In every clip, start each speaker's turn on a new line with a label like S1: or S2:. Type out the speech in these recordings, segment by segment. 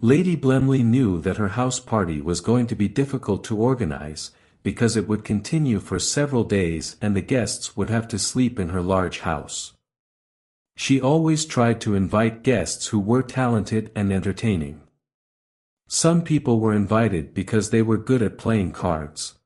S1: Lady Blemley knew that her house party was going to be difficult to organize, because it would continue for several days and the guests would have to sleep in her large house. She always tried to invite guests who were talented and entertaining. Some people were invited because they were good at playing cards.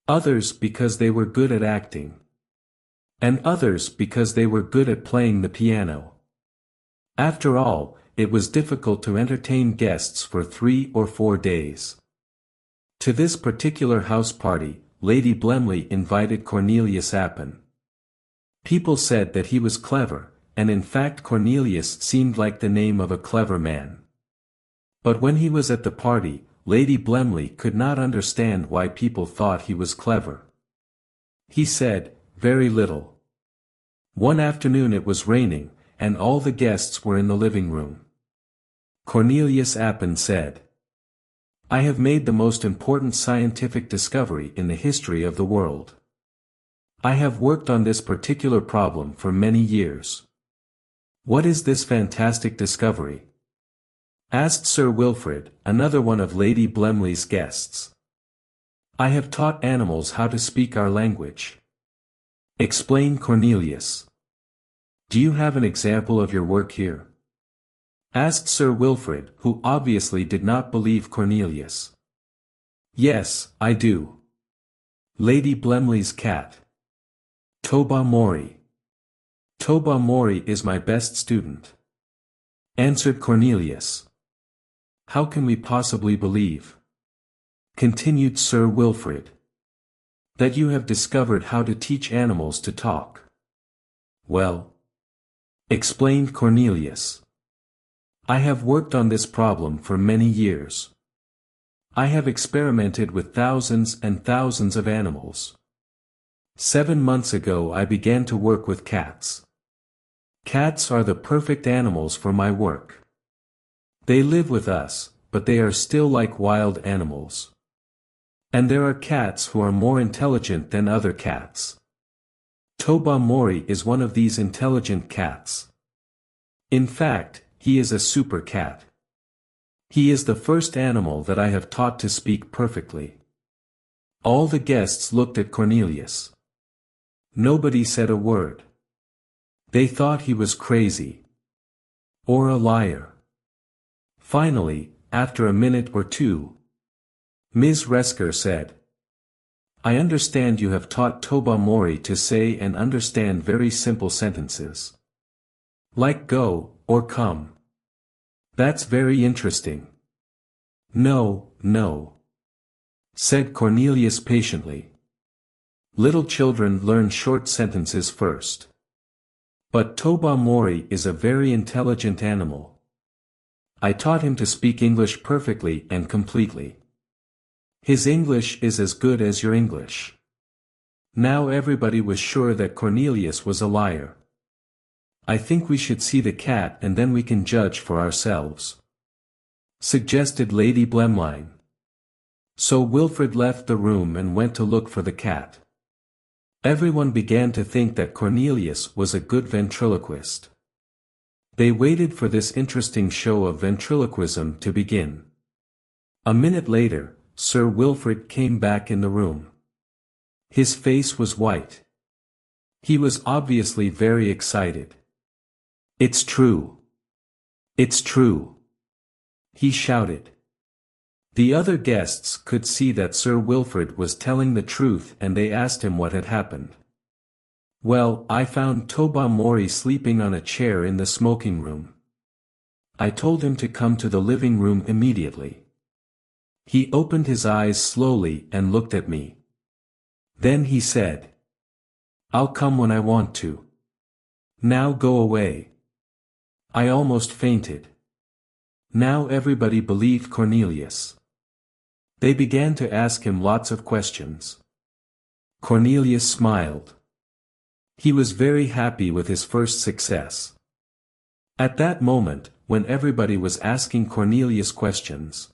S1: Others because they were good at acting. And others because they were good at playing the piano. After all, it was difficult to entertain guests for 3 or 4 days. To this particular house party, Lady Blemley invited Cornelius Appin. People said that he was clever, and in fact Cornelius seemed like the name of a clever man. But when he was at the party, Lady Blemley could not understand why people thought he was clever. He said, very little. One afternoon it was raining, and all the guests were in the living room. Cornelius Appin said, I have made the most important scientific discovery in the history of the world. I have worked on this particular problem for many years. What is this fantastic discovery? Asked Sir Wilfrid, another one of Lady Blemley's guests. I have taught animals how to speak our language. Explained Cornelius. Do you have an example of your work here? Asked Sir Wilfrid, who obviously did not believe Cornelius. Yes, I do. Lady Blemley's cat. Toba-Mori. Toba-Mori is my best student. Answered Cornelius. How can we possibly believe? Continued Sir Wilfrid. That you have discovered how to teach animals to talk. Well. Explained Cornelius. I have worked on this problem for many years. I have experimented with thousands and thousands of animals. 7 months ago I began to work with cats. Cats are the perfect animals for my work. They live with us, but they are still like wild animals. And there are cats who are more intelligent than other cats. Toba-Mori is one of these intelligent cats. In fact, he is a super cat. He is the first animal that I have taught to speak perfectly. All the guests looked at Cornelius. Nobody said a word. They thought he was crazy. Or a liar. Finally, after a minute or two, Ms. Resker said, I understand you have taught Toba-Mori to say and understand very simple sentences. Like go, or come. That's very interesting. No, no. Said Cornelius patiently. Little children learn short sentences first. But Toba-Mori is a very intelligent animal. I taught him to speak English perfectly and completely. His English is as good as your English. Now everybody was sure that Cornelius was a liar. I think we should see the cat and then we can judge for ourselves. Suggested Lady Blemley. So Wilfrid left the room and went to look for the cat. Everyone began to think that Cornelius was a good ventriloquist. They waited for this interesting show of ventriloquism to begin. A minute later, Sir Wilfrid came back in the room. His face was white. He was obviously very excited. It's true. It's true. He shouted. The other guests could see that Sir Wilfrid was telling the truth and they asked him what had happened. Well, I found Toba-Mori sleeping on a chair in the smoking room. I told him to come to the living room immediately. He opened his eyes slowly and looked at me. Then he said, I'll come when I want to. Now go away. I almost fainted. Now everybody believed Cornelius. They began to ask him lots of questions. Cornelius smiled. He was very happy with his first success. At that moment, when everybody was asking Cornelius questions,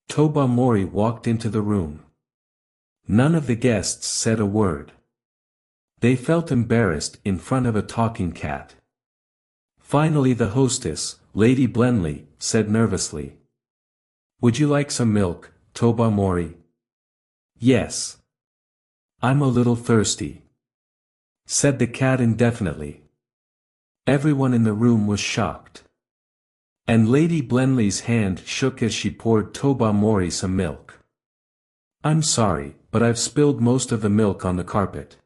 S1: Toba-Mori walked into the room. None of the guests said a word. They felt embarrassed in front of a talking cat. Finally the hostess, Lady Blenley said nervously. Would you like some milk, Toba-Mori? Yes. I'm a little thirsty, said the cat indefinitely. Everyone in the room was shocked. And Lady Blenley's hand shook as she poured Toba-Mori some milk. I'm sorry, but I've spilled most of the milk on the carpet,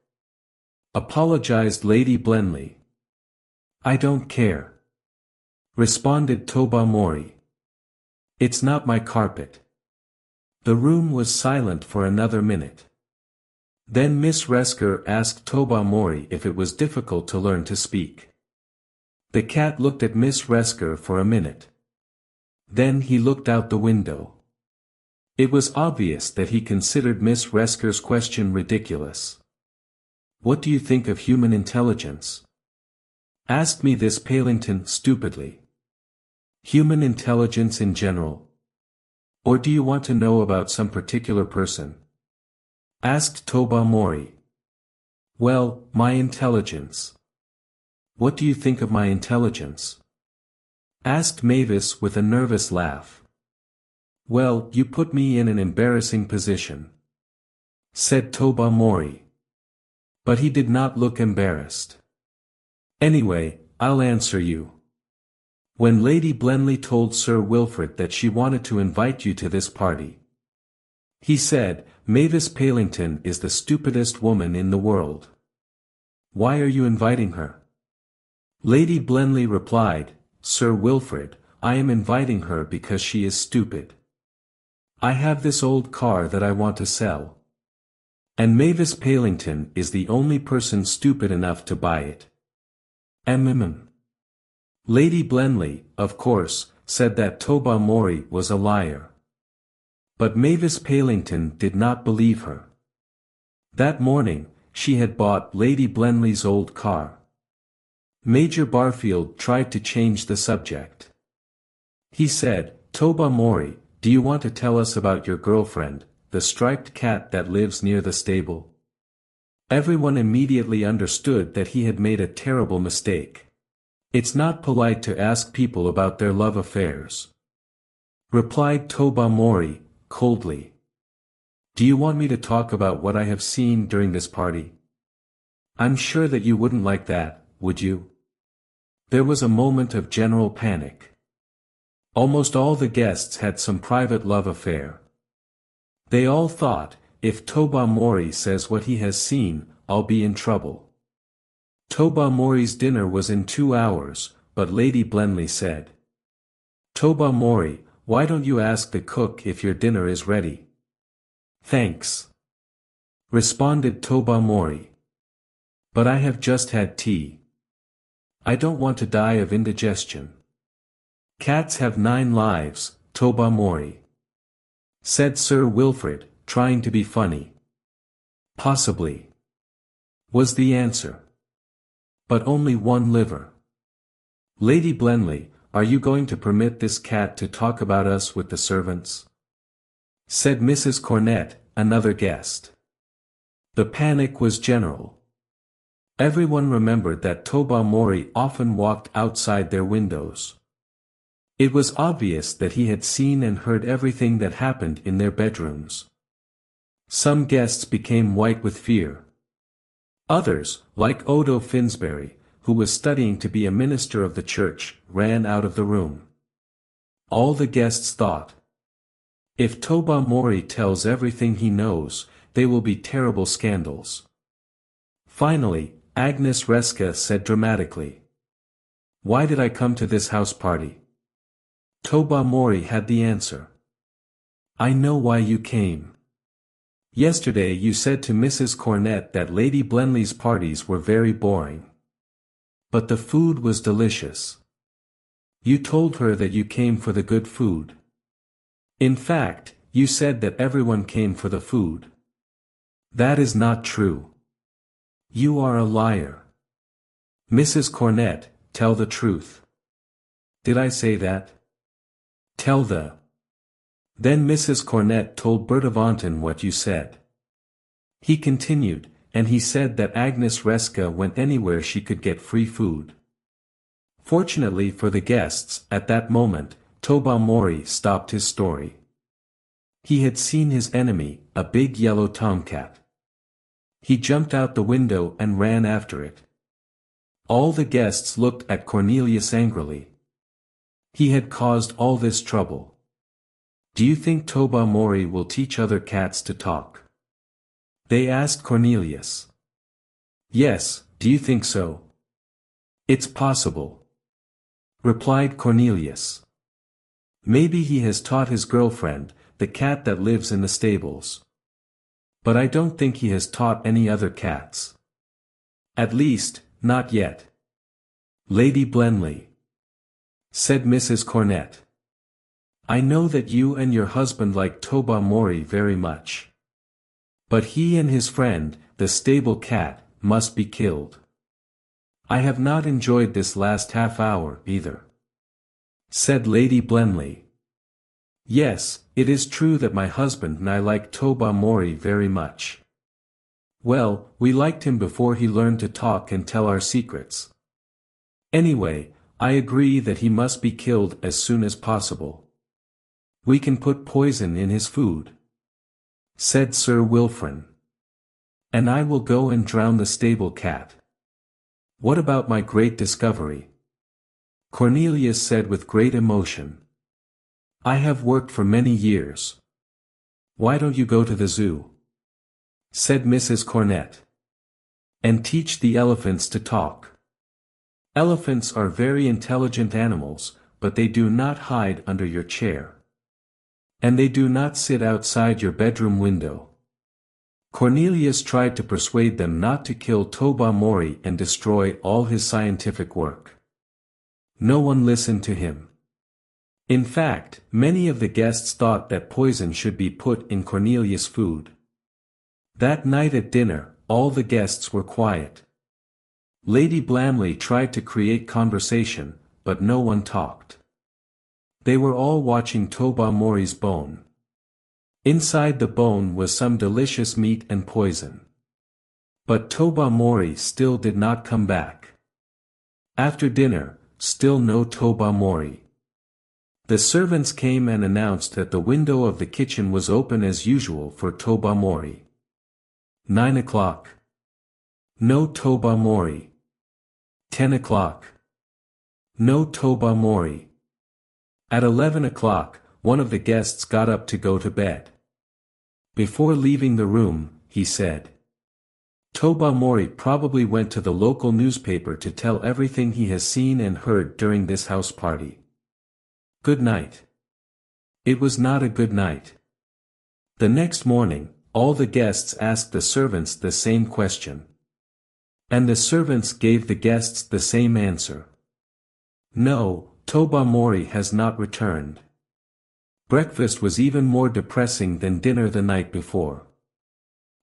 S1: apologized Lady Blenley. I don't care, responded Toba-Mori. It's not my carpet. The room was silent for another minute. Then Miss Resker asked Toba-Mori if it was difficult to learn to speak. The cat looked at Miss Resker for a minute. Then he looked out the window. It was obvious that he considered Miss Resker's question ridiculous. What do you think of human intelligence? Asked me this Palington stupidly. Human intelligence in general? Or do you want to know about some particular person? Asked Toba-Mori. Well, my intelligence. What do you think of my intelligence? Asked Mavis with a nervous laugh. Well, you put me in an embarrassing position, said Toba-Mori. But he did not look embarrassed. Anyway, I'll answer you. When Lady Blenley told Sir Wilfrid that she wanted to invite you to this party, he said, Mavis Palington is the stupidest woman in the world. Why are you inviting her? Lady Blenley replied, Sir Wilfrid, I am inviting her because she is stupid. I have this old car that I want to sell. And Mavis Palington is the only person stupid enough to buy it. Lady Blenley, of course, said that Toba-Mori was a liar. But Mavis Palington did not believe her. That morning, she had bought Lady Blenley's old car. Major Barfield tried to change the subject. He said, Toba-Mori, do you want to tell us about your girlfriend, the striped cat that lives near the stable? Everyone immediately understood that he had made a terrible mistake. It's not polite to ask people about their love affairs, replied Toba-Mori, coldly. Do you want me to talk about what I have seen during this party? I'm sure that you wouldn't like that, would you? There was a moment of general panic. Almost all the guests had some private love affair. They all thought, if Toba-Mori says what he has seen, I'll be in trouble. Toba-Mori's dinner was in 2 hours, but Lady Blenley said, Toba-Mori, why don't you ask the cook if your dinner is ready? Thanks, responded Toba-Mori. But I have just had tea. I don't want to die of indigestion. Cats have 9 lives, Toba-Mori, said Sir Wilfrid, trying to be funny. Possibly, was the answer. But only 1 liver. Lady Blenley, are you going to permit this cat to talk about us with the servants? Said Mrs. Cornett, another guest. The panic was general. Everyone remembered that Toba-Mori often walked outside their windows. It was obvious that he had seen and heard everything that happened in their bedrooms. Some guests became white with fear. Others, like Odo Finsbury, who was studying to be a minister of the church, ran out of the room. All the guests thought, if Toba-Mori tells everything he knows, they will be terrible scandals. Finally, Agnes Reska said dramatically, why did I come to this house party? Toba-Mori had the answer. I know why you came. Yesterday you said to Mrs. Cornett that Lady Blenley's parties were very boring. But the food was delicious. You told her that you came for the good food. In fact, you said that everyone came for the food. That is not true. You are a liar. Mrs. Cornett, tell the truth. Did I say that? Tell the. Then Mrs. Cornett told Bertavanten what you said. He continued, and he said that Agnes Reska went anywhere she could get free food. Fortunately for the guests, at that moment, Tobamori stopped his story. He had seen his enemy, a big yellow tomcat. He jumped out the window and ran after it. All the guests looked at Cornelius angrily. He had caused all this trouble. Do you think Tobamori will teach other cats to talk? They asked Cornelius. Yes, do you think so? It's possible, replied Cornelius. Maybe he has taught his girlfriend, the cat that lives in the stables. But I don't think he has taught any other cats. At least, not yet. Lady Blenley, said Mrs. Cornett. I know that you and your husband like Tobamori very much. But he and his friend, the stable cat, must be killed. I have not enjoyed this last half hour either, said Lady Blenley. Yes, it is true that my husband and I like Tobamori very much. Well, we liked him before he learned to talk and tell our secrets. Anyway, I agree that he must be killed as soon as possible. We can put poison in his food, said Sir Wilfrid. And I will go and drown the stable cat. What about my great discovery? Cornelius said with great emotion. I have worked for many years. Why don't you go to the zoo? Said Mrs. Cornett. And teach the elephants to talk. Elephants are very intelligent animals, but they do not hide under your chair. And they do not sit outside your bedroom window. Cornelius tried to persuade them not to kill Tobamori and destroy all his scientific work. No one listened to him. In fact, many of the guests thought that poison should be put in Cornelius' food. That night at dinner, all the guests were quiet. Lady Blamley tried to create conversation, but no one talked. They were all watching Tobamori's bone. Inside the bone was some delicious meat and poison. But Tobamori still did not come back. After dinner, still no Tobamori. The servants came and announced that the window of the kitchen was open as usual for Tobamori. 9 o'clock. No Tobamori. 10 o'clock. No Tobamori. At 11 o'clock, one of the guests got up to go to bed. Before leaving the room, he said, Tobamori probably went to the local newspaper to tell everything he has seen and heard during this house party. Good night. It was not a good night. The next morning, all the guests asked the servants the same question. And the servants gave the guests the same answer. No, Tobamori has not returned. Breakfast was even more depressing than dinner the night before.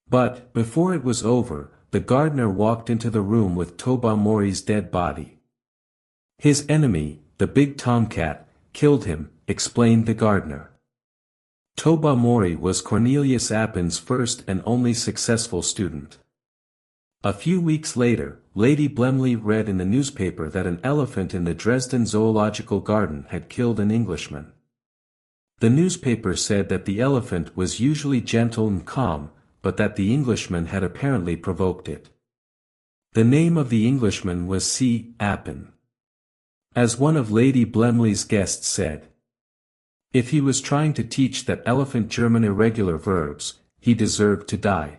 S1: But, before it was over, the gardener walked into the room with Tobamori's dead body. His enemy, the big tomcat, killed him, explained the gardener. Tobamori was Cornelius Appin's first and only successful student. A few weeks later, Lady Blemley read in the newspaper that an elephant in the Dresden Zoological Garden had killed an Englishman. The newspaper said that the elephant was usually gentle and calm, but that the Englishman had apparently provoked it. The name of the Englishman was C. Appin. As one of Lady Blemley's guests said, if he was trying to teach that elephant German irregular verbs, he deserved to die.